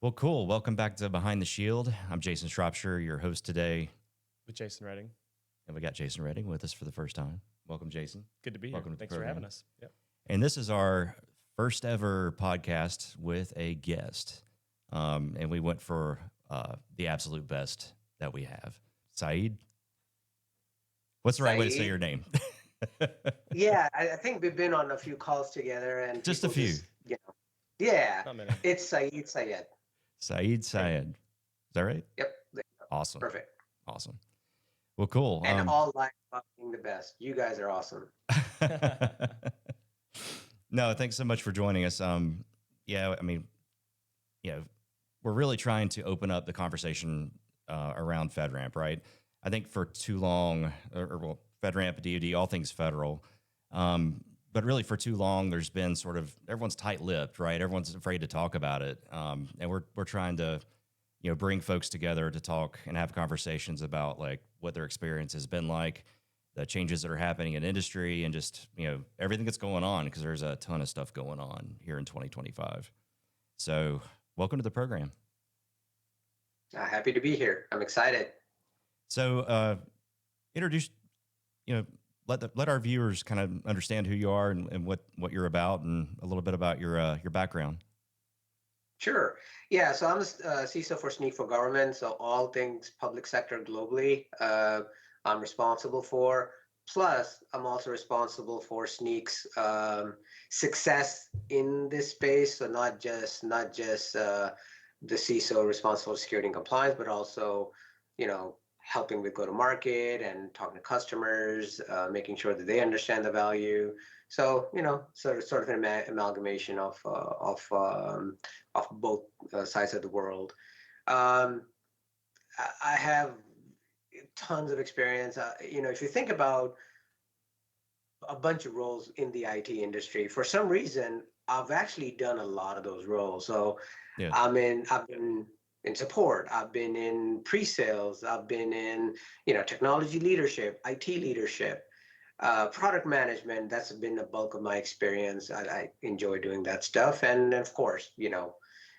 Well, cool. Welcome back to Behind the Shield. I'm Jason Shropshire, your host today. With Jason Redding. And we got Jason Redding with us for the first time. Welcome, Jason. Good to be here. Welcome to the Thanks for program. having us. Yep. And this is our first ever podcast with a guest. And we went for the absolute best that we have. Syed? What's the right way to say your name? Yeah, I think we've been on a few calls together and Just a few. Yeah, Not many. it's Syed. Syed. Is that right? Yep. Awesome. Perfect. Awesome. Well, cool. And all life about being the best. You guys are awesome. No, thanks so much for joining us. Yeah, I mean, we're really trying to open up the conversation around FedRAMP, right? I think for too long, well, FedRAMP, DoD, all things federal, but really for too long, there's been sort of everyone's tight-lipped, right? Everyone's afraid to talk about it, and we're trying to, bring folks together to talk and have conversations about like what their experience has been like, the changes that are happening in industry, and just everything that's going on, because there's a ton of stuff going on here in 2025. So, welcome to the program. Happy to be here. I'm excited. So, introduce, let our viewers kind of understand who you are and what you're about, and a little bit about your background. Sure. Yeah, so I'm a CISO for Snyk for government, so all things public sector globally, I'm responsible for. Plus, I'm also responsible for Snyk's success in this space. So not just the CISO responsible for security and compliance, but also, helping with go-to-market and talking to customers, making sure that they understand the value. So, sort of an amalgamation of both sides of the world. I have tons of experience. If you think about a bunch of roles in the IT industry, for some reason, I've actually done a lot of those roles. So yeah. I've been in support. I've been in pre-sales. I've been in, technology leadership, IT leadership, product management. That's been the bulk of my experience. I enjoy doing that stuff. And of course,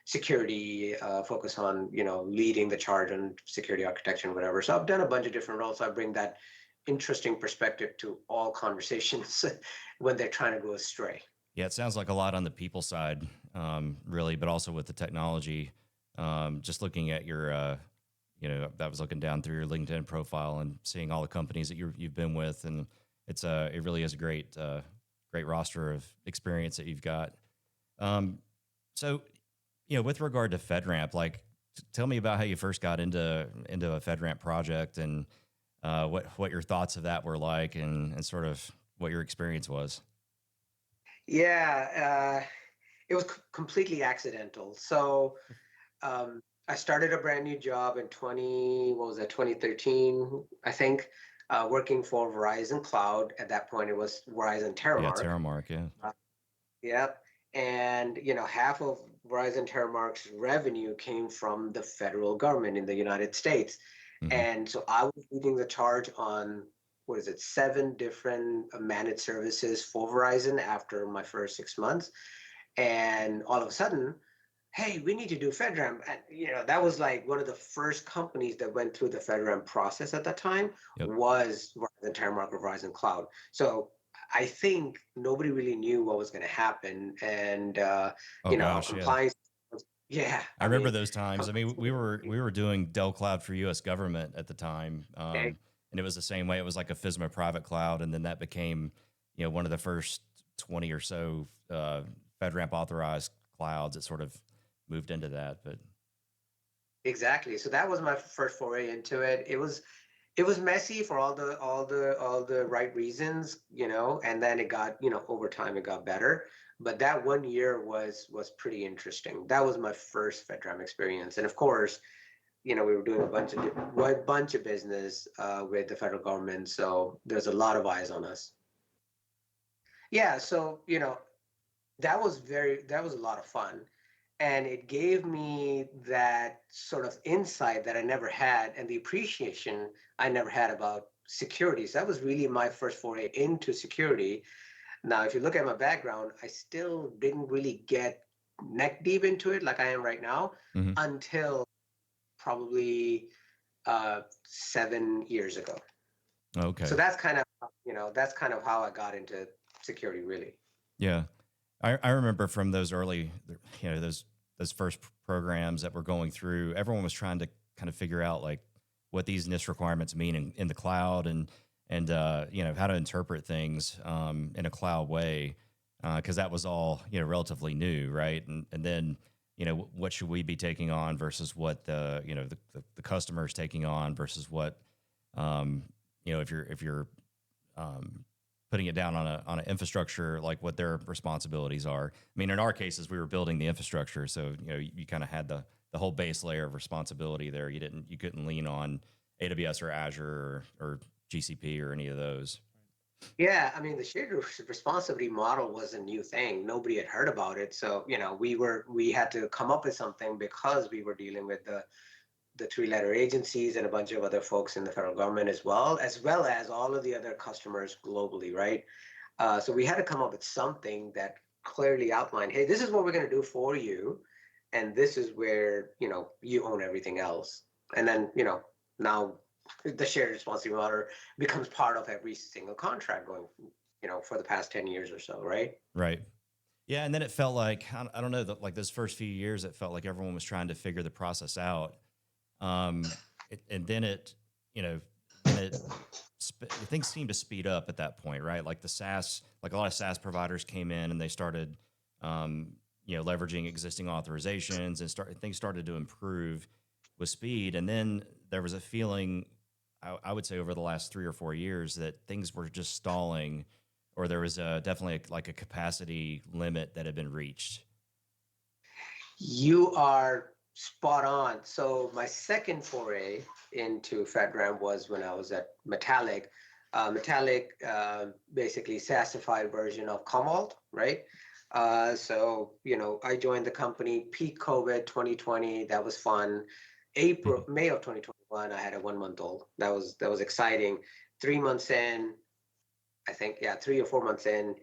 security, focus on, leading the charge on security architecture and whatever. So I've done a bunch of different roles. So I bring that interesting perspective to all conversations when they're trying to go astray. Yeah, it sounds like a lot on the people side, really, but also with the technology. Just looking at your, I was looking down through your LinkedIn profile and seeing all the companies that you've been with, and it really is a great roster of experience that you've got. So, with regard to FedRAMP, like, tell me about how you first got into a FedRAMP project, and what your thoughts of that were like, and sort of what your experience was. Yeah, it was completely accidental. So. I started a brand new job in 2013, I think, working for Verizon Cloud. At that point, it was Verizon Terramark. Yeah, Terramark, yeah. Yep. And, half of Verizon Terramark's revenue came from the federal government in the United States. Mm-hmm. And so I was leading the charge on, 7 different managed services for Verizon after my first 6 months. And all of a sudden, hey, we need to do FedRAMP. And, that was like one of the first companies that went through the FedRAMP process at that time. Yep. Was Verizon Terramark or Verizon Cloud. So I think nobody really knew what was going to happen. And, compliance. Yeah. I remember those times. I mean, we were doing Dell Cloud for U.S. government at the time. And it was the same way. It was like a FISMA private cloud. And then that became, one of the first 20 or so FedRAMP authorized clouds that sort of moved into that. But exactly. So that was my first foray into it. It was messy for all the right reasons, and then it got, over time it got better. But that 1 year was pretty interesting. That was my first FedRAMP experience. And of course, we were doing a bunch of business with the federal government. So there's a lot of eyes on us. Yeah. So, that was a lot of fun. And it gave me that sort of insight that I never had, and the appreciation I never had about security. So that was really my first foray into security. Now, if you look at my background, I still didn't really get neck deep into it like I am right now Hmm. until probably 7 years ago. So Okay. that's kind of, that's kind of how I got into security, really. Yeah. I remember from those early, those first programs that were going through, everyone was trying to kind of figure out like what these NIST requirements mean in the cloud and how to interpret things in a cloud way. Cause that was all, relatively new. Right. And then, what should we be taking on versus what the customer is taking on versus what, if you're, um, putting it down on an infrastructure, like what their responsibilities are. I mean, in our cases, we were building the infrastructure, so you kind of had the whole base layer of responsibility there. You couldn't lean on AWS or Azure or GCP or any of those. Yeah, I mean, the shared responsibility model was a new thing. Nobody had heard about it. So, we had to come up with something because we were dealing with the three-letter agencies and a bunch of other folks in the federal government as well as all of the other customers globally, right? So we had to come up with something that clearly outlined, hey, this is what we're going to do for you, and this is where you own everything else. And then now the shared responsibility model becomes part of every single contract going, for the past 10 years or so, right? Right. Yeah, and then it felt like I don't know, like those first few years, it felt like everyone was trying to figure the process out, and then you know, then it things seemed to speed up at that point, right? Like the SaaS, like a lot of SaaS providers came in and they started, leveraging existing authorizations and things started to improve with speed. And then there was a feeling, I would say, over the last 3 or 4 years that things were just stalling, or there was definitely like a capacity limit that had been reached. You are spot on. So my second foray into FedRAMP was when I was at Metallic. Metallic, basically SaaSified version of Commvault, right? So, I joined the company peak COVID 2020. That was fun. May of 2021, I had a 1 month old. That was exciting. 3 months in, I think, yeah, 3 or 4 months in,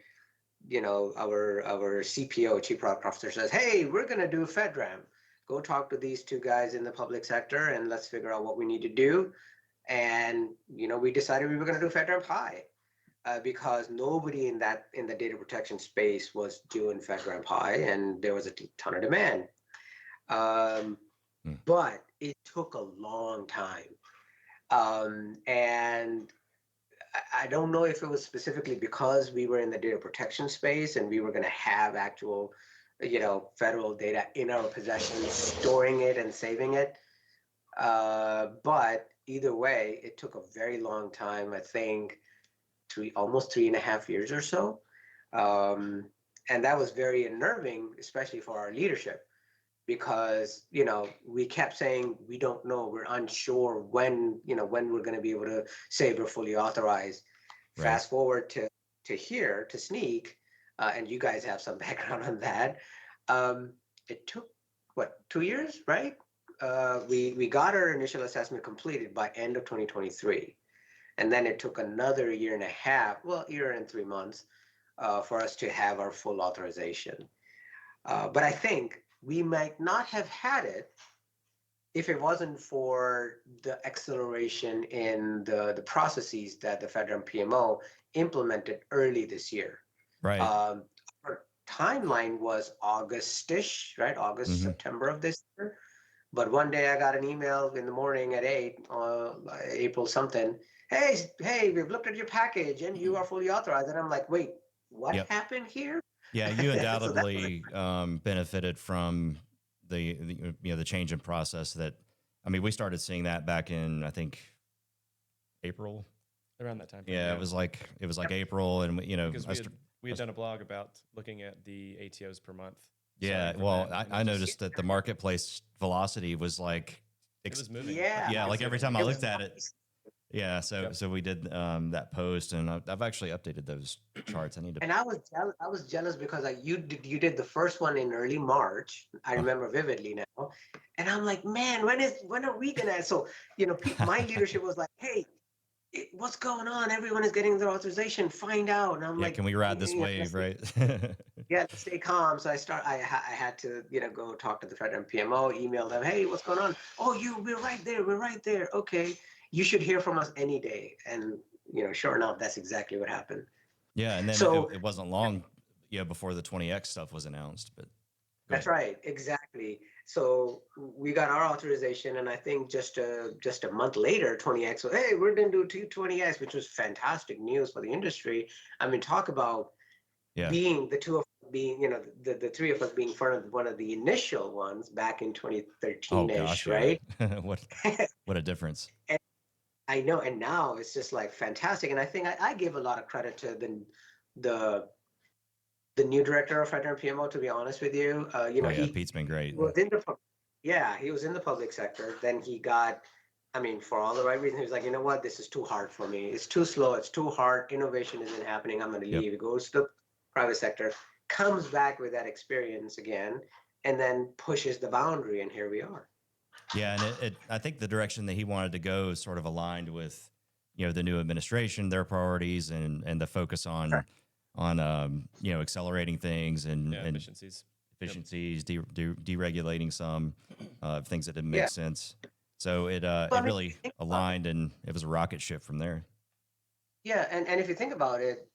our CPO, Chief Product Officer, says, "Hey, we're going to do FedRAMP. Go talk to these two guys in the public sector and let's figure out what we need to do." And we decided we were going to do FedRAMP High because nobody in the data protection space was doing FedRAMP High, and there was a ton of demand. But it took a long time, and I don't know if it was specifically because we were in the data protection space and we were going to have actual, federal data in our possession, storing it and saving it. But either way, it took a very long time. I think almost 3.5 years or so. And that was very unnerving, especially for our leadership, because we kept saying we don't know, we're unsure when we're going to be able to say we're fully authorized. Right. Fast forward to here, to Snyk, and you guys have some background on that. It took 2 years, right? We got our initial assessment completed by end of 2023, and then it took another year and a half, year and 3 months, for us to have our full authorization. But I think we might not have had it if it wasn't for the acceleration in the processes that the FedRAMP PMO implemented early this year. Right. Our timeline was August-ish, right? August, September of this year. But one day I got an email in the morning at 8, April something. Hey, we've looked at your package and you are fully authorized. And I'm like, wait, what Yep. happened here? Yeah, you So undoubtedly benefited from the change in process. That, I mean, we started seeing that back in, I think, April. Around that time. Yeah, it was like April, and because we had done a blog about looking at the ATOs per month. Yeah, well, I noticed that the marketplace velocity was like, it was moving. Yeah, like every time I looked at it. Nice. Yeah, so we did that post, and I've actually updated those charts. I need to. And I was jealous because you did the first one in early March. I remember vividly now, and I'm like, man, when are we gonna? So my leadership was like, hey, what's going on? Everyone is getting their authorization. Find out. And I'm Yeah, like, can we ride this wave, right? Yeah, to stay calm. So I had to, go talk to the FedRAMP PMO, email them, hey, what's going on? Oh, we're right there. We're right there. Okay. You should hear from us any day. And, sure enough, that's exactly what happened. Yeah, and then So it wasn't long, before the 20X stuff was announced. But go that's ahead. right. Exactly. So we got our authorization, and I think just a month later, 20X, so hey, we're going to do 20X, which was fantastic news for the industry. I mean, talk about Yeah. being the two of being, the three of us being one of the initial ones back in Oh gosh, 2013-ish, yeah. right? What a difference. And I know, and now it's just like fantastic. And I think I gave a lot of credit to the the new director of FedRAMP PMO, to be honest with you. Oh yeah, Pete's been great. Was in the he was in the public sector. Then he got, I mean, for all the right reasons, he was like, you know what, this is too hard for me. It's too slow. It's too hard. Innovation isn't happening. I'm going to Yep. leave. He goes to the private sector, comes back with that experience again, and then pushes the boundary. And here we are. Yeah, and I think the direction that he wanted to go is sort of aligned with, the new administration, their priorities, and the focus on accelerating things and efficiencies, deregulating some things that didn't make Yeah. sense. So it really aligned, and it was a rocket ship from there. Yeah, and if you think about it,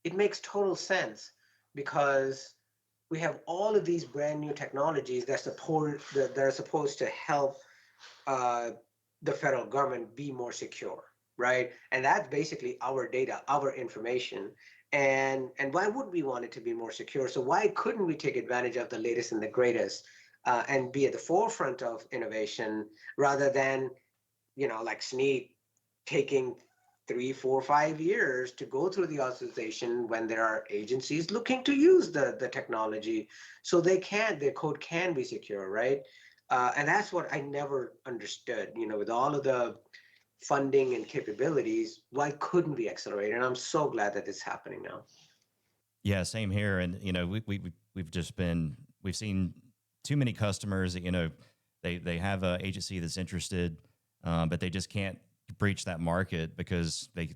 it makes total sense because we have all of these brand new technologies that are supposed to help the federal government be more secure, right? And that's basically our data, our information. And why would we want it to be more secure? So why couldn't we take advantage of the latest and the greatest and be at the forefront of innovation rather than, like Snyk taking 3, 4, 5 years to go through the authorization when there are agencies looking to use the technology so their code can be secure, right? And that's what I never understood, with all of the funding and capabilities, why couldn't we accelerate? And I'm so glad that it's happening now. Yeah, same here. And we've seen too many customers that they have an agency that's interested, but they just can't breach that market because they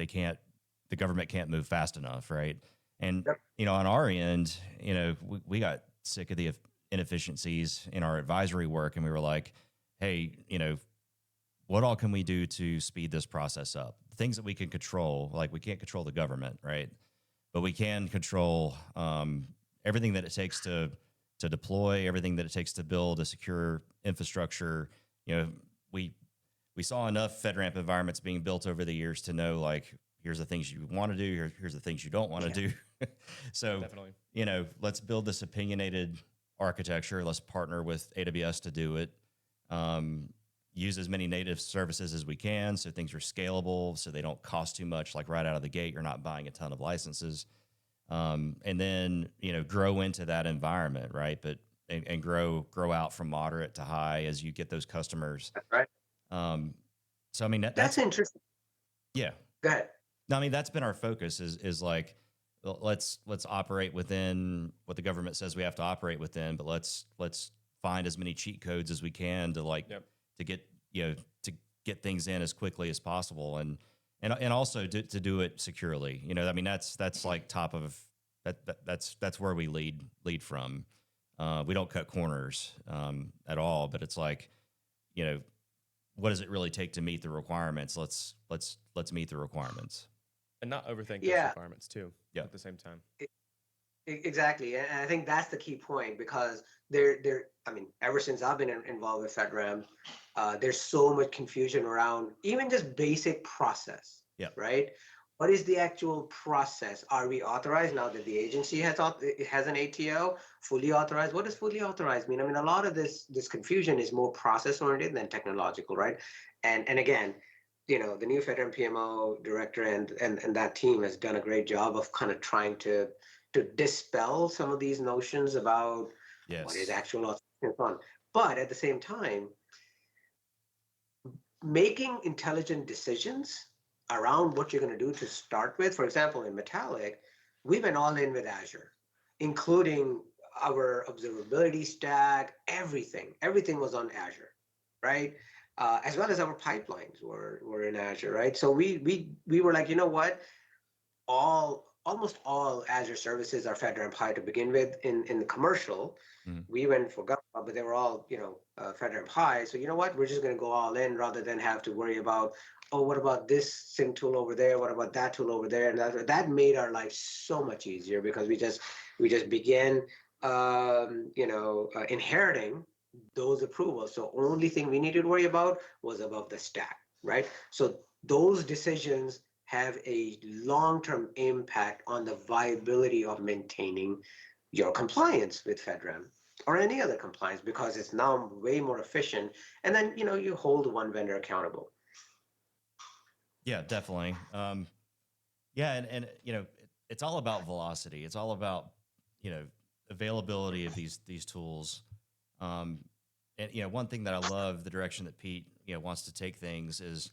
can't, the government can't move fast enough, right? And Yep. on our end, we got sick of the inefficiencies in our advisory work, and we were like, hey, what all can we do to speed this process up? Things that we can control, like we can't control the government, right? But we can control everything that it takes to deploy, everything that it takes to build a secure infrastructure. We saw enough FedRAMP environments being built over the years to know, like, here's the things you want to do, here's the things you don't want to do. So, definitely. Let's build this opinionated architecture. Let's partner with AWS to do it. Use as many native services as we can so things are scalable, so they don't cost too much. Like right out of the gate, you're not buying a ton of licenses. And then, grow into that environment, right? But and grow out from moderate to high as you get those customers. That's right. So I mean That's interesting. Yeah. Go ahead. No, I mean that's been our focus is like, let's operate within what the government says we have to operate within, but let's find as many cheat codes as we can to to get to get things in as quickly as possible, and also to do it securely. I mean that's like top of that's where we lead from. We don't cut corners at all, but it's like, what does it really take to meet the requirements? Let's meet the requirements and not overthink those requirements too. Yeah. At the same time. Exactly, and I think that's the key point because I mean, ever since I've been involved with FedRAMP, there's so much confusion around even just basic process. Yeah. Right. What is the actual process? Are we authorized now that the agency has an ATO fully authorized? What does fully authorized mean? I mean, a lot of this confusion is more process oriented than technological, right? And again, the new FedRAMP PMO director and that team has done a great job of kind of trying to dispel some of these notions about what is actual authorization on. But at the same time, making intelligent decisions around what you're going to do to start with. For example, in Metallic, we went all in with Azure, including our observability stack, everything. Everything was on Azure, right? As well as our pipelines were in Azure, right? So we were like, you know what? All almost all Azure services are FedRAMP high to begin with. In the commercial, Mhm. we went for government, but they were all, FedRAMP high. So you know what? We're just going to go all in rather than have to worry about, oh, what about this SIM tool over there? What about that tool over there? And that made our life so much easier because we just began, inheriting those approvals. So only thing we needed to worry about was above the stack, right? So those decisions have a long-term impact on the viability of maintaining your compliance with FedRAMP or any other compliance because it's now way more efficient. And then, you hold one vendor accountable. Yeah, definitely. Yeah, and it's all about velocity. It's all about availability of these tools. Um, and one thing that I love the direction that Pete wants to take things is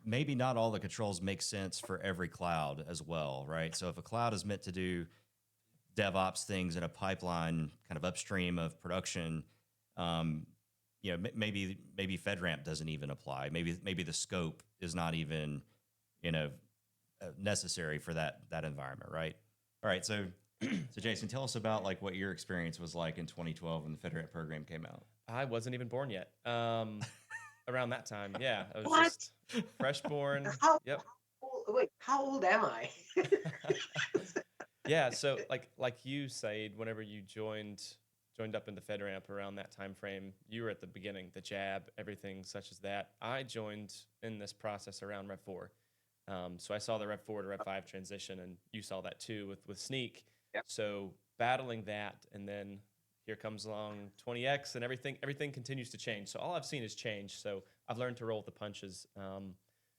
maybe not all the controls make sense for every cloud as well, right? So if a cloud is meant to do DevOps things in a pipeline kind of upstream of production, um, maybe FedRAMP doesn't even apply. Maybe the scope is not even necessary for that environment, right? All right, so Jason, tell us about like what your experience was like in 2012 when the FedRAMP program came out. I wasn't even born yet. Around that time, yeah, I was What? just fresh born. How, Yep. wait, how old am I? Yeah, so like you, Syed, whenever you joined up into FedRAMP around that time frame, you were at the beginning, the jab, everything such as that. I joined in this process around Rev4. So I saw the Rev4 to Rev5 transition, and you saw that too with Snyk. Yep. So battling that, and then here comes along 20x, and everything continues to change. So all I've seen is change. So I've learned to roll with the punches.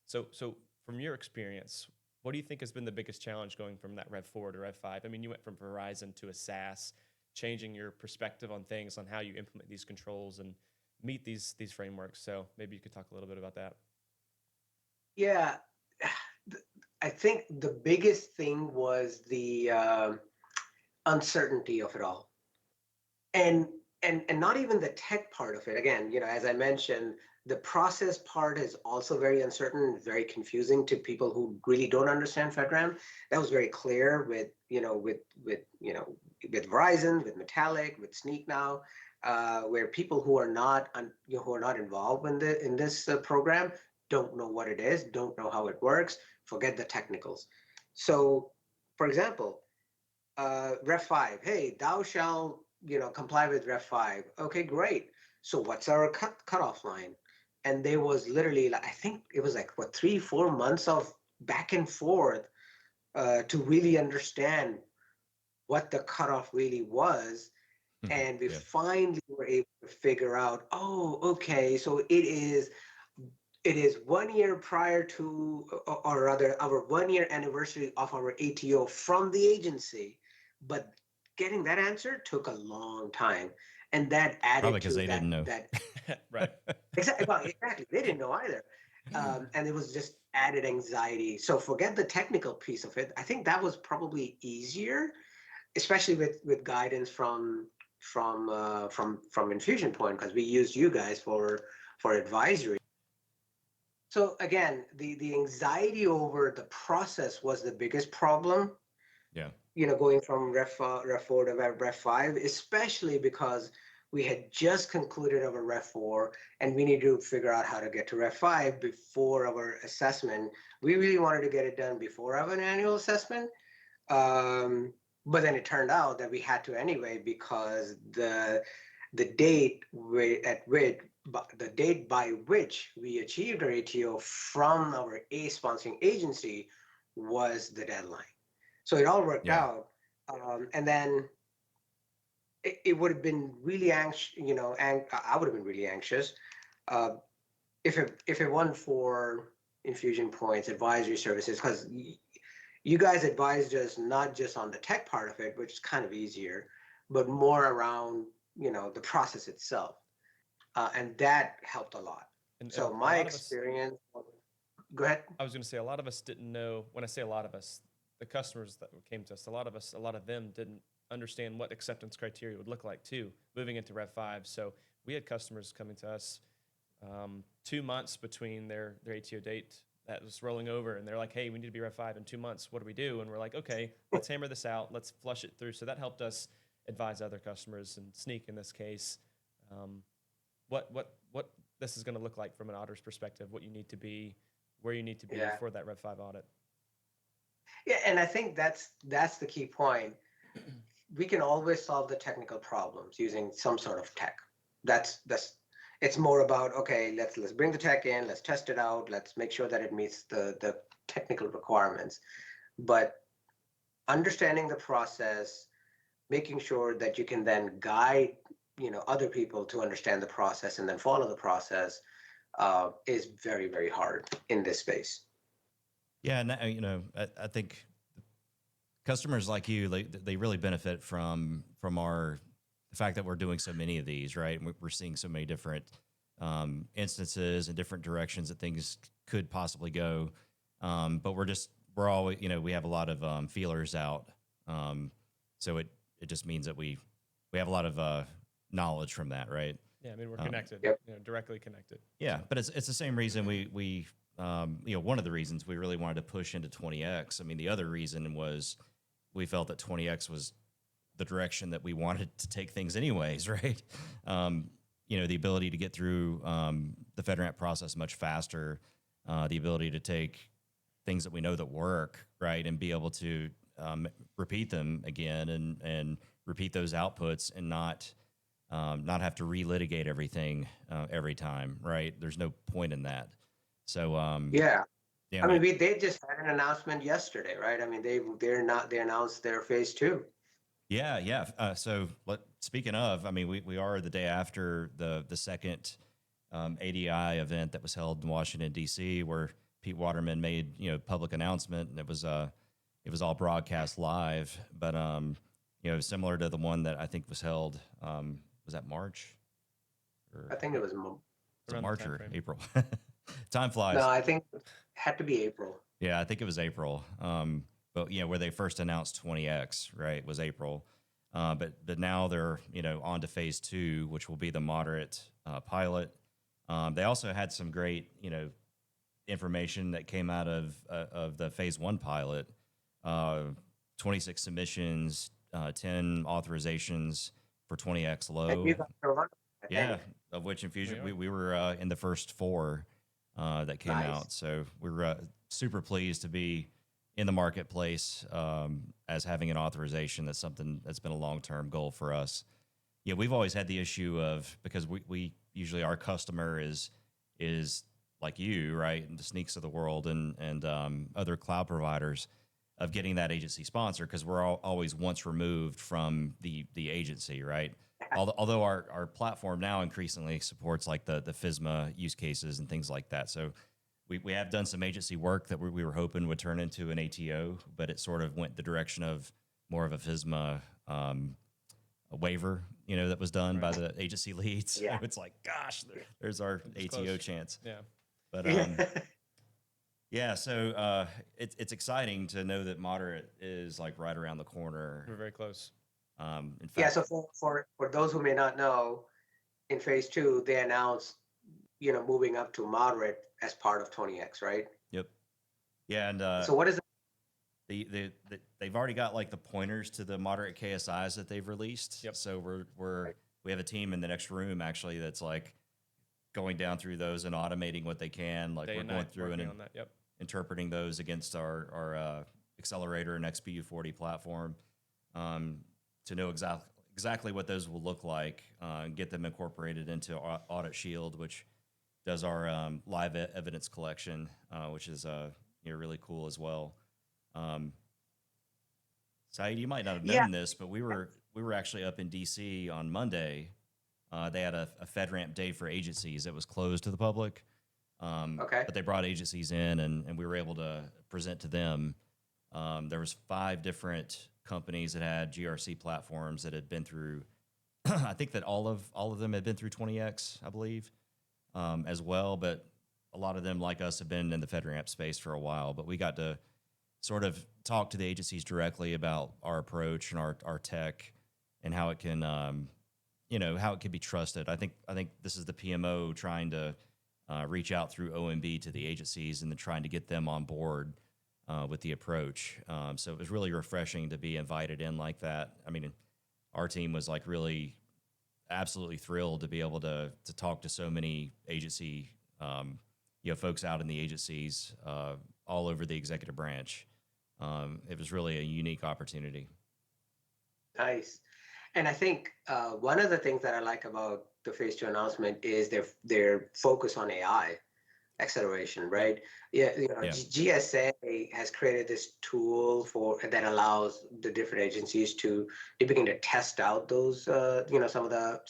So from your experience, what do you think has been the biggest challenge going from that Rev4 to Rev5? I mean, you went from Verizon to a SaaS, changing your perspective on things, on how you implement these controls and meet these frameworks. So maybe you could talk a little bit about that. Yeah, I think the biggest thing was the uncertainty of it all, and and not even the tech part of it. Again, as I mentioned, the process part is also very uncertain, very confusing to people who really don't understand FedRAMP. That was very clear with with Verizon, with Metallic, with Snyk now, where people who are not who are not involved in this program don't know what it is, don't know how it works, forget the technicals. So, for example, Rev5, hey, thou shall comply with Rev5. Okay, great. So what's our cutoff line? And there was literally, like, I think it was like what, 3-4 months of back and forth to really understand what the cutoff really was. And we Yeah. finally were able to figure out, oh, okay, so it is 1 year prior to, or rather, our 1 year anniversary of our ATO from the agency. But getting that answer took a long time, and that Probably added because to they didn't know. Right. exactly, well, exactly. They didn't know either, and it was just added anxiety. So forget the technical piece of it. I think that was probably easier, especially with guidance from InfusionPoint, because we used you guys for advisory. So again, the anxiety over the process was the biggest problem, Yeah. going from Rev4 to Rev5, especially because we had just concluded our Rev4 and we needed to figure out how to get to Rev5 before our assessment. We really wanted to get it done before our annual assessment. But then it turned out that we had to anyway because the date the date by which we achieved our ATO from our A sponsoring agency was the deadline. So it all worked Yeah. out. And then it would have been really anxious, and I would have been really anxious uh, if it wasn't for InfusionPoints advisory services, because you guys advised us not just on the tech part of it, which is kind of easier, but more around the process itself, and that helped a lot. And So a my lot of us, experience. Go ahead. I was going to say, a lot of us didn't know. When I say a lot of us, the customers that came to us, a lot of them didn't understand what acceptance criteria would look like too, moving into Rev5. So we had customers coming to us 2 months between their ATO date that was rolling over, and they're like, hey, we need to be Rev5 in 2 months. What do we do? And we're like, okay, let's hammer this out. Let's flush it through. So that helped us advise other customers, and Snyk in this case, what this is going to look like from an auditor's perspective, what you need to be, where you need to be Yeah. for that Rev5 audit. Yeah, and I think that's the key point. We can always solve the technical problems using some sort of tech. That's it's more about, okay, let's bring the tech in, let's test it out, let's make sure that it meets the technical requirements. But understanding the process, making sure that you can then guide, other people to understand the process and then follow the process, is very, very hard in this space. Yeah, and I think customers like you, they really benefit from the fact that we're doing so many of these, right? And we're seeing so many different instances and different directions that things could possibly go. But we're always, we have a lot of feelers out. So it just means that we have a lot of knowledge from that, right? Yeah, I mean, we're connected, Yep. directly connected. Yeah, but it's the same reason we one of the reasons we really wanted to push into 20X. I mean, the other reason was we felt that 20X was the direction that we wanted to take things anyways, right? The ability to get through the FedRAMP process much faster, the ability to take things that we know that work, right, and be able to repeat them again and repeat those outputs and not have to relitigate everything every time, right? There's no point in that. So Yeah. yeah, I mean, they just had an announcement yesterday, right? I mean, they announced their phase 2. Yeah. So speaking of, I mean, we are the day after the second ADI event that was held in Washington D.C., where Pete Waterman made public announcement, and it was all broadcast live. But similar to the one that I think was held, was that March? I think it was March or timeframe. April. Time flies. no, I think it had to be April. Yeah, I think it was April. But where they first announced 20X, right, was April. But now they're on to phase 2, which will be the moderate pilot. They also had some great information that came out of the phase 1 pilot. 26 submissions, 10 authorizations for 20X low. And you guys are one, I Yeah, think. of which Infusion we were in the first 4 that came Nice. out. So we're super pleased to be in the marketplace as having an authorization. That's something that's been a long-term goal for us. Yeah, we've always had the issue of, because we usually, our customer is like you, right, and the Snyks of the world and other cloud providers, of getting that agency sponsor, because we're always once removed from the agency, right? Although our platform now increasingly supports like the FISMA use cases and things like that. So we have done some agency work that we were hoping would turn into an ATO, but it sort of went the direction of more of a FISMA a waiver, that was done by the agency leads. Yeah. It's like, gosh, there's our It's ATO close. chance. Yeah. But yeah, so it's exciting to know that moderate is like right around the corner. We're very close. In fact, Yeah, so for those who may not know, in phase 2, they announced, moving up to moderate as part of 20X, right? Yep. Yeah, and So what is they've already got like the pointers to the moderate KSIs that they've released. Yep. So we have a team in the next room actually that's like going down through those and automating what they can. Like Day we're and going night through working and on that. Yep. interpreting those against our accelerator and XPU40 platform to know exactly what those will look like and get them incorporated into Audit Shield, which does our live evidence collection, which is really cool as well. Syed, you might not have known this, but we were actually up in DC on Monday. They had a FedRAMP day for agencies that was closed to the public. Okay. But they brought agencies in, and we were able to present to them. There was 5 different companies that had GRC platforms that had been through. I think that all of them had been through 20X, I believe, as well. But a lot of them, like us, have been in the FedRAMP space for a while. But we got to sort of talk to the agencies directly about our approach and our tech and how it can, how it can be trusted. I think this is the PMO trying to reach out through OMB to the agencies and then trying to get them on board with the approach. So it was really refreshing to be invited in like that. I mean, our team was like really absolutely thrilled to be able to talk to so many agency folks out in the agencies all over the executive branch. It was really a unique opportunity. Nice. And I think one of the things that I like about the phase two announcement is their focus on AI acceleration, right? Yeah, Yeah. GSA has created this tool that allows the different agencies to begin to test out those, some of the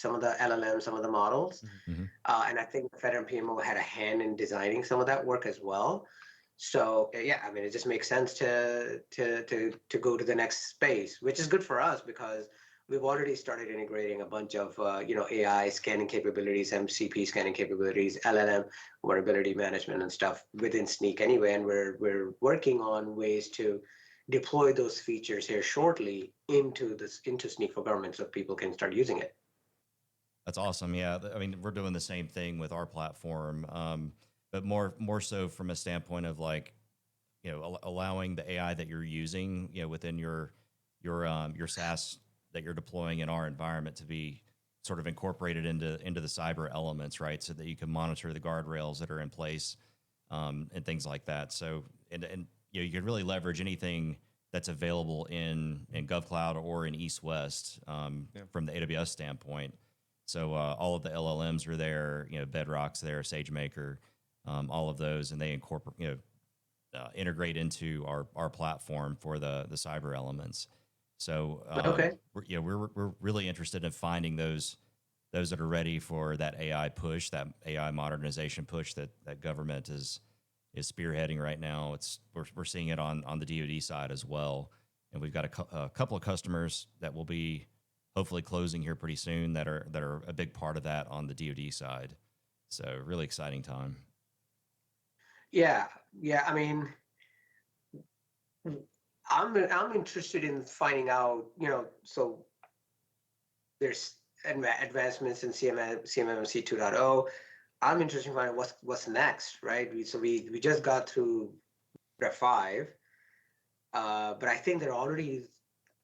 LLMs, some of the models. Mm-hmm. And I think the FedRAMP PMO had a hand in designing some of that work as well. So yeah, I mean, it just makes sense to go to the next space, which is good for us because we've already started integrating a bunch of AI scanning capabilities, MCP scanning capabilities, LLM vulnerability management and stuff within Snyk anyway, and we're working on ways to deploy those features here shortly into Snyk for government so people can start using it. That's awesome. Yeah, I mean, we're doing the same thing with our platform, but more so from a standpoint of like, allowing the AI that you're using, within your SaaS that you're deploying in our environment to be sort of incorporated into the cyber elements, right? So that you can monitor the guardrails that are in place and things like that. So and you can really leverage anything that's available in GovCloud or in East West from the AWS standpoint. So all of the LLMs are there, Bedrock's there, SageMaker, all of those, and they incorporate, integrate into our platform for the cyber elements. So Okay. we're really interested in finding those that are ready for that AI push, that AI modernization push that government is spearheading right now. We're seeing it on the DoD side as well, and we've got a couple of customers that will be hopefully closing here pretty soon that are a big part of that on the DoD side. So really exciting time. Yeah. I mean, I'm interested in finding out, so there's advancements in CMMC 2.0. I'm interested in finding what's next, right? We just got through Rev5, but I think they're already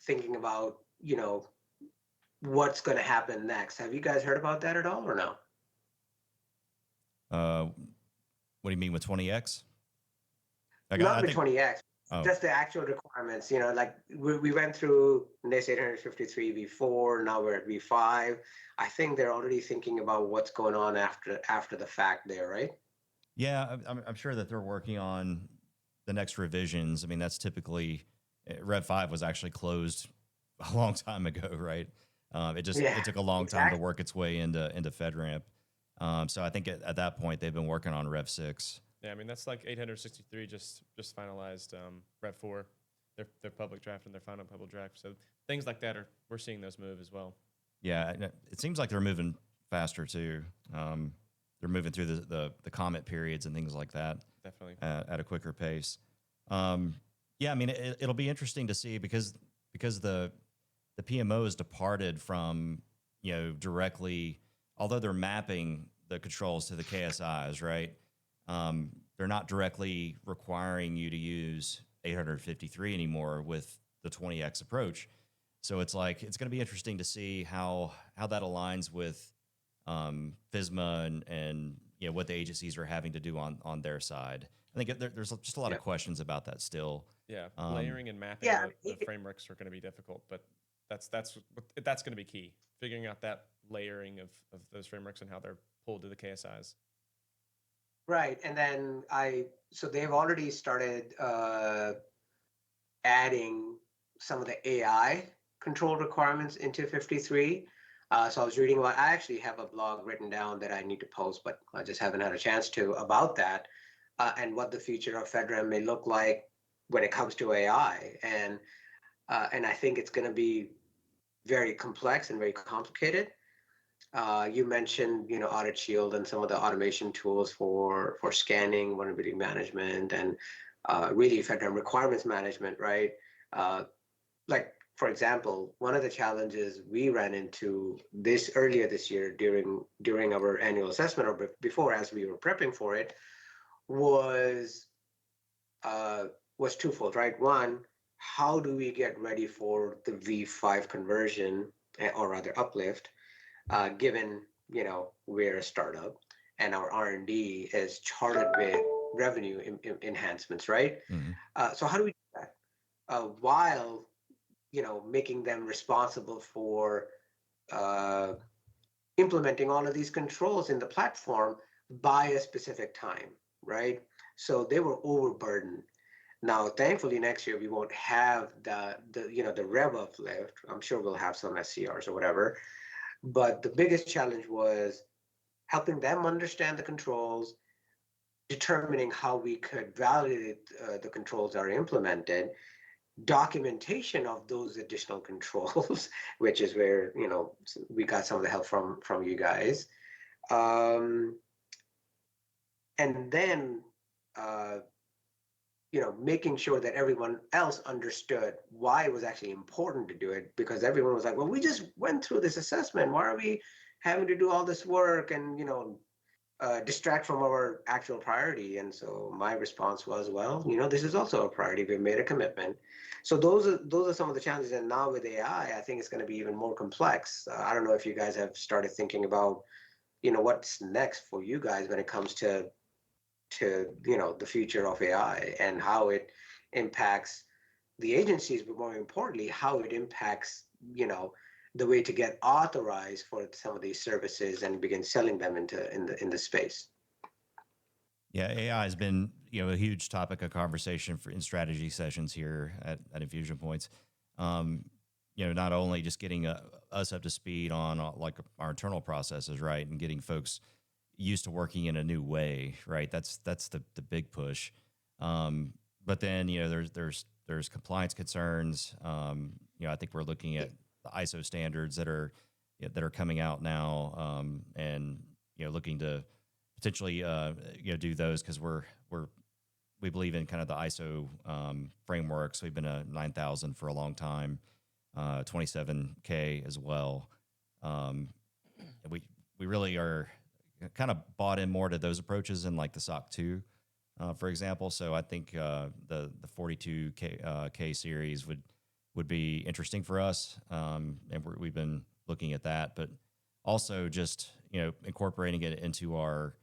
thinking about, what's going to happen next. Have you guys heard about that at all or no? What do you mean with 20X? Not with 20X, just the actual requirements. Like we went through NIST 853 V4, now we're at V5. I think they're already thinking about what's going on after the fact there, right? Yeah, I'm sure that they're working on the next revisions. I mean, that's typically Rev5 was actually closed a long time ago, right? It took a long time to work its way into FedRAMP. So I think at that point they've been working on Rev6. Yeah, I mean that's like 863 just finalized Rev4, their public draft and their final public draft. So things like that we're seeing those move as well. Yeah, it seems like they're moving faster too. They're moving through the comment periods and things like that. Definitely at a quicker pace. Yeah, I mean it'll be interesting to see because the PMO has departed from directly, although they're mapping the controls to the KSIs, right? They're not directly requiring you to use 853 anymore with the 20X approach. So it's like it's going to be interesting to see how that aligns with FISMA and what the agencies are having to do on their side. I think there's just a lot of questions about that still. Yeah, layering and mapping the frameworks are going to be difficult, but that's going to be key. Figuring out that layering of those frameworks and how they're pulled to the KSIs. Right, and then so they've already started adding some of the AI control requirements into 53. So I was reading about, I actually have a blog written down that I need to post, but I just haven't had a chance to, about that and what the future of FedRAMP may look like when it comes to AI. And I think it's going to be very complex and very complicated. You mentioned, Audit Shield and some of the automation tools for scanning, vulnerability management, and really FedRAMP requirements management, right? Like for example, one of the challenges we ran into earlier this year during our annual assessment, or before, as we were prepping for it, was uh, was twofold, right? One, how do we get ready for the V5 conversion, or rather uplift, given we're a startup and our R&D is charted with revenue enhancements, right? Mhm. So how do we do that while making them responsible for uh, implementing all of these controls in the platform by a specific time, right? So they were overburdened. Now, thankfully, next year we won't have the rev uplift. I'm sure we'll have some SCRs or whatever. But the biggest challenge was helping them understand the controls, determining how we could validate the controls that are implemented, documentation of those additional controls, which is where we got some of the help from you guys, and then uh, making sure that everyone else understood why it was actually important to do it, because everyone was like, well, we just went through this assessment. Why are we having to do all this work and distract from our actual priority? And so my response was, well, this is also a priority. We've made a commitment. So those are some of the challenges. And now with AI, I think it's going to be even more complex. I don't know if you guys have started thinking about, what's next for you guys when it comes to the future of AI and how it impacts the agencies, but more importantly, how it impacts the way to get authorized for some of these services and begin selling them in the space. Yeah, AI has been a huge topic of conversation in strategy sessions here at InfusionPoints. Not only just getting us up to speed on like our internal processes, right, and getting folks used to working in a new way, right? That's the big push. But then there's compliance concerns. I think we're looking at the ISO standards that are coming out now, and looking to potentially do those, because we believe in kind of the ISO frameworks. We've been a 9,000 for a long time, 27K as well. And we really are kind of bought in more to those approaches in like the SOC 2, for example. So I think the 42K K series would be interesting for us, and we've been looking at that, but also just incorporating it into our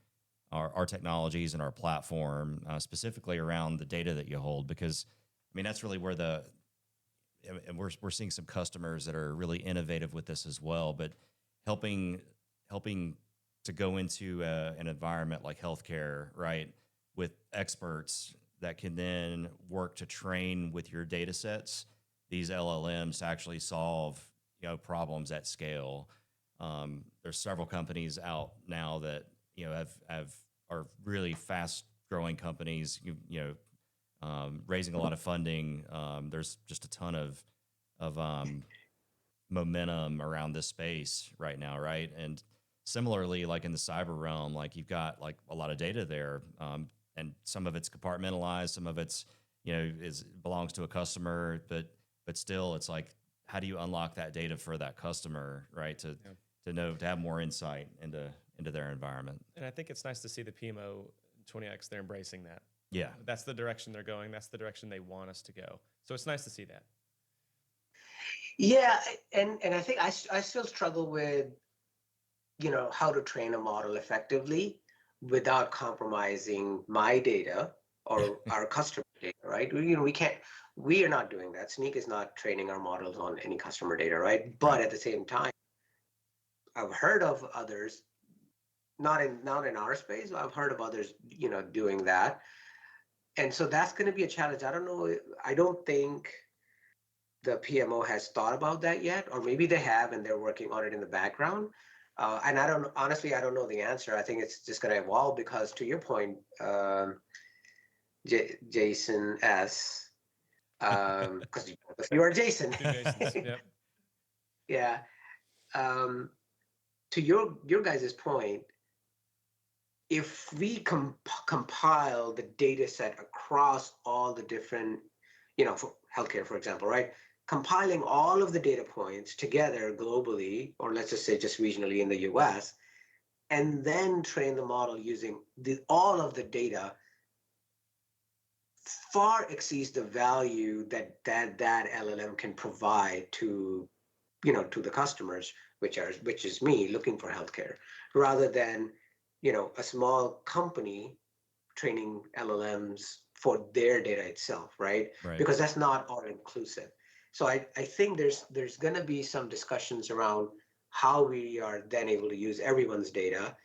technologies and our platform, specifically around the data that you hold, because I mean that's really where and we're seeing some customers that are really innovative with this as well, but helping to go into an environment like healthcare, right, with experts that can then work to train with your data sets these LLMs to actually solve problems at scale. There's several companies out now that are really fast growing companies, raising a lot of funding. There's just a ton of momentum around this space right now, right? And similarly, like in the cyber realm, like you've got like a lot of data there, and some of it's compartmentalized, some of it's belongs to a customer, but still, it's like, how do you unlock that data for that customer, right? To have more insight into their environment. And I think it's nice to see the PMO 20X, they're embracing that. Yeah. That's the direction they're going. That's the direction they want us to go. So it's nice to see that. Yeah, and I think I still struggle with how to train a model effectively without compromising my data or our customer data, right? We are not doing that. Snyk is not training our models on any customer data, right? But at the same time, I've heard of others, not in our space, I've heard of others, doing that. And so that's going to be a challenge. I don't know. I don't think the PMO has thought about that yet, or maybe they have and they're working on it in the background. And I don't know the answer. I think it's just going to evolve because, to your point, Jason S, because you are Jason. Two Jasons. Yep. Yeah. To your guys' point, if we compile the data set across all the different, for healthcare, for example, right? compiling all of the data points together globally, or let's just say just regionally in the US, and then train the model using all of the data far exceeds the value that LLM can provide to, to the customers, which is me looking for healthcare, rather than, a small company training LLMs for their data itself, right? Right. Because that's not all inclusive. So I think there's going to be some discussions around how we are then able to use everyone's data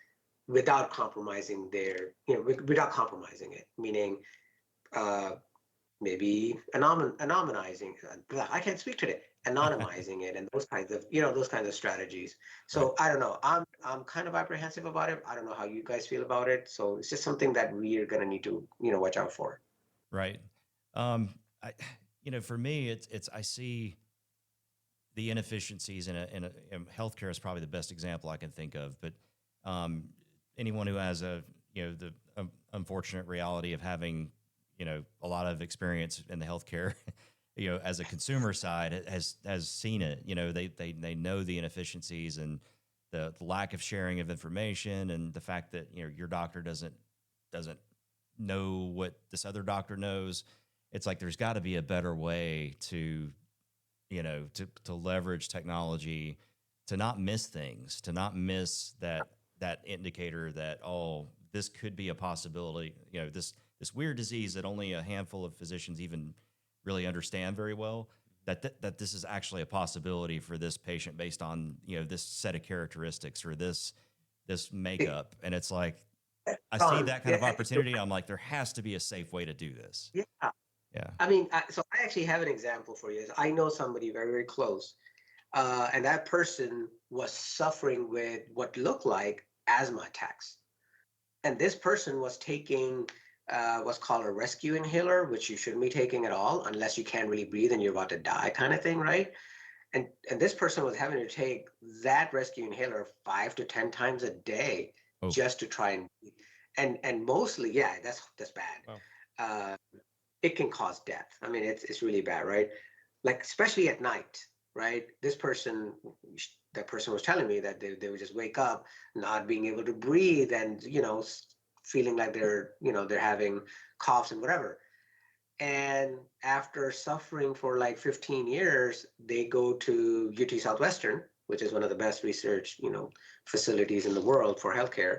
without compromising without compromising it, meaning uh, maybe anonymizing. I can't speak today. Anonymizing it and those kinds of strategies. So Right. I don't know. I'm kind of apprehensive about it. I don't know how you guys feel about it. So it's just something that we are gonna need to watch out for. Right. I, for me, it's I see the inefficiencies in healthcare is probably the best example I can think of. But um, anyone who has the unfortunate reality of having a lot of experience in the healthcare, as a consumer side has seen it. They know the inefficiencies and the lack of sharing of information and the fact that your doctor doesn't know what this other doctor knows. It's like there's got to be a better way to to leverage technology to not miss things, to not miss that indicator that, oh, this could be a possibility. This weird disease that only a handful of physicians even really understand very well. That this is actually a possibility for this patient based on this set of characteristics or this makeup, and it's like I see Ron, that kind of opportunity. I'm like, there has to be a safe way to do this. yeah. Yeah. I mean, so I actually have an example for you. I know somebody very, very close, and that person was suffering with what looked like asthma attacks. And this person was taking what's called a rescue inhaler, which you shouldn't be taking at all unless you can't really breathe and you're about to die, kind of thing, right? And this person was having to take that rescue inhaler 5 to 10 times a day Oh. just to try and breathe. And mostly, yeah, that's bad. Wow. Uh, it can cause death. I mean, it's really bad, right? Like especially at night, right? That person was telling me that they would just wake up not being able to breathe and feeling like they're having coughs and whatever. And after suffering for like 15 years, they go to UT Southwestern, which is one of the best research facilities in the world for healthcare.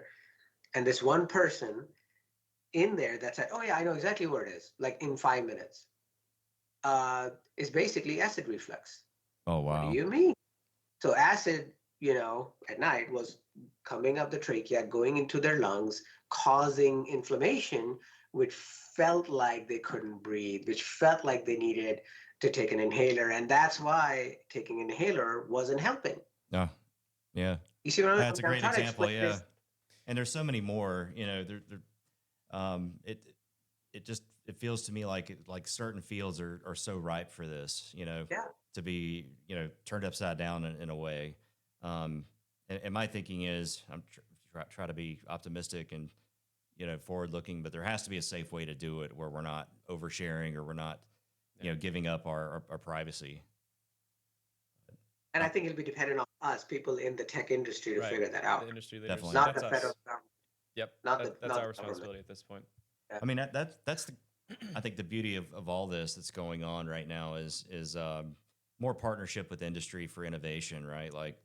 And this one person in there that said, "Oh yeah, I know exactly where it is," like in 5 minutes, is basically acid reflux. Oh, What do wow. you mean? So acid, at night was coming up the trachea, going into their lungs, causing inflammation, which felt like they couldn't breathe, which felt like they needed to take an inhaler. And that's why taking an inhaler wasn't helping. Oh, yeah. You see what That's a I'm great trying to example. explain Yeah. this? And there's so many more, it feels to me like certain fields are so ripe for this, Yeah. to be, turned upside down in a way. And my thinking is I'm try to be optimistic and, forward looking, but there has to be a safe way to do it where we're not oversharing or we're not, giving up our privacy. And I think it'll be dependent on us, people in the tech industry, to Right. figure that out. The industry leaders. Definitely. Not That's the federal us. government. Yep. Not That's the our government. responsibility at this point. Yeah. I mean, that's the, I think the beauty of all this that's going on right now is more partnership with industry for innovation, right? Like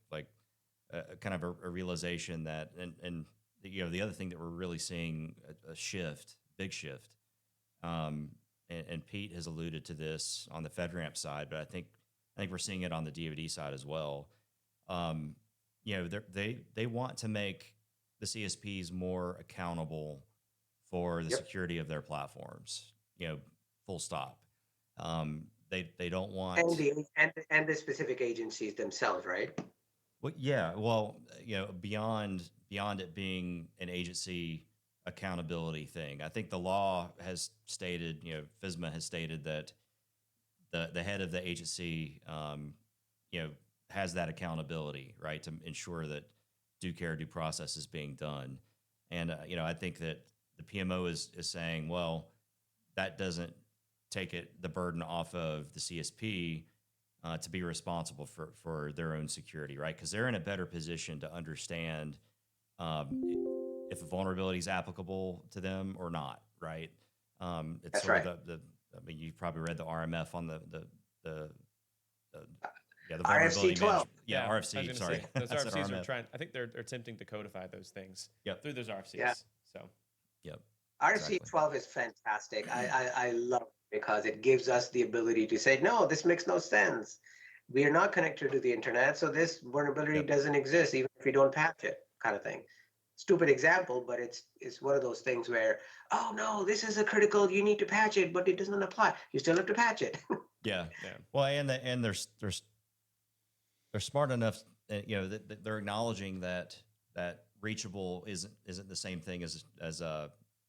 kind of a realization that, and the other thing that we're really seeing a shift, big shift, and Pete has alluded to this on the FedRAMP side, but I think we're seeing it on the DoD side as well. They want to make the CSPs more accountable for the Yep. security of their platforms. Full stop. They don't want. And the specific agencies themselves, right? Well, yeah. Well, beyond it being an agency accountability thing, I think the law has stated, FISMA has stated that the head of the agency, has that accountability, right, to ensure that due care, due process is being done. And I think that the PMO is saying, well, that doesn't take the burden off of the CSP to be responsible for their own security, right? Because they're in a better position to understand if a vulnerability is applicable to them or not, right? It's That's sort right. of I mean, you've probably read the RMF on the yeah, the RFC vulnerability 12. management. Yeah, I was RFC. going to Sorry, say those I said RFCs are RMF. trying. I think they're attempting to codify those things Yep. through those RFCs. Yeah. So Yep. RFC Exactly. 12 is fantastic. I love it because it gives us the ability to say, no, this makes no sense. We are not connected to the internet, so this vulnerability Yep. doesn't exist, even if we don't patch it, kind of thing. Stupid example, but it's one of those things where, oh no, this is a critical, you need to patch it, but it doesn't apply. You still have to patch it. Yeah. yeah, Well, and they're smart enough, you know, that they're acknowledging that reachable isn't the same thing as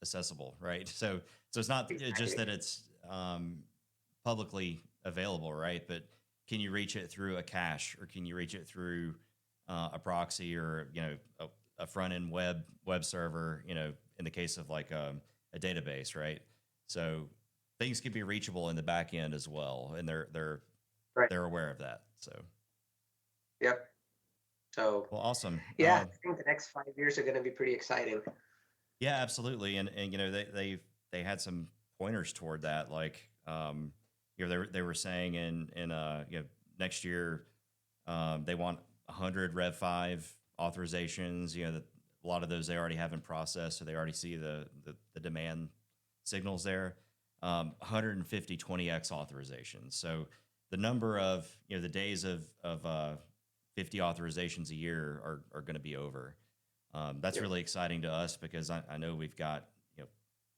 accessible, right? So it's not just that it's publicly available, right? But can you reach it through a cache, or can you reach it through a proxy, or a front end web server? You know, in the case of like a database, right? So things can be reachable in the back end as well, and Right. they're aware of that. So Yep. So well, awesome. yeah, I think the next 5 years are going to be pretty exciting. Yeah, absolutely. And you know, they had some pointers toward that, like you know, they were saying in you know, next year they want 100 Rev5 authorizations. You know, that a lot of those they already have in process, so they already see the demand signals there. 150 20x authorizations. So the number of, you know, the days of 50 authorizations a year are going to be over. That's Yep. really exciting to us because I know we've got, you know,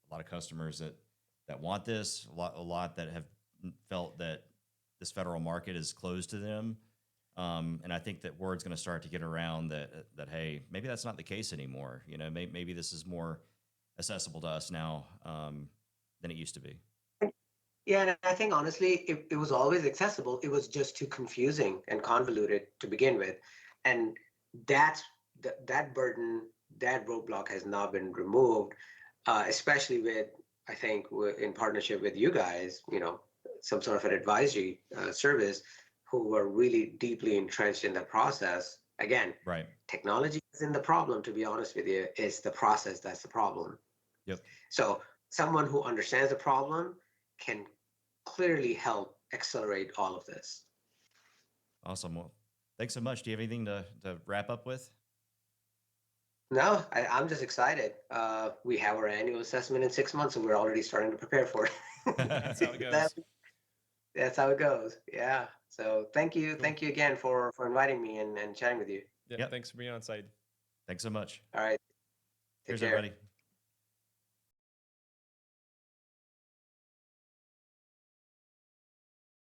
a lot of customers that want this, a lot that have felt that this federal market is closed to them. And I think that word's going to start to get around that hey, maybe that's not the case anymore. You know, maybe this is more accessible to us now than it used to be. Yeah, and I think honestly, it was always accessible. It was just too confusing and convoluted to begin with. And that's that burden, that roadblock has now been removed, especially with, I think, in partnership with you guys, you know, some sort of an advisory service who were really deeply entrenched in the process. Again, Right. technology isn't the problem, to be honest with you. It's the process that's the problem. Yep. So someone who understands the problem can clearly help accelerate all of this. Awesome. Well, thanks so much. Do you have anything to wrap up with? No, I'm just excited. We have our annual assessment in 6 months, and we're already starting to prepare for it. that's how it goes. That's how it goes. Yeah. So thank you. Cool. Thank you again for inviting me and chatting with you. Yeah, Yep. thanks for being on, Syed. Thanks so much. All right. Take Cheers, care. everybody.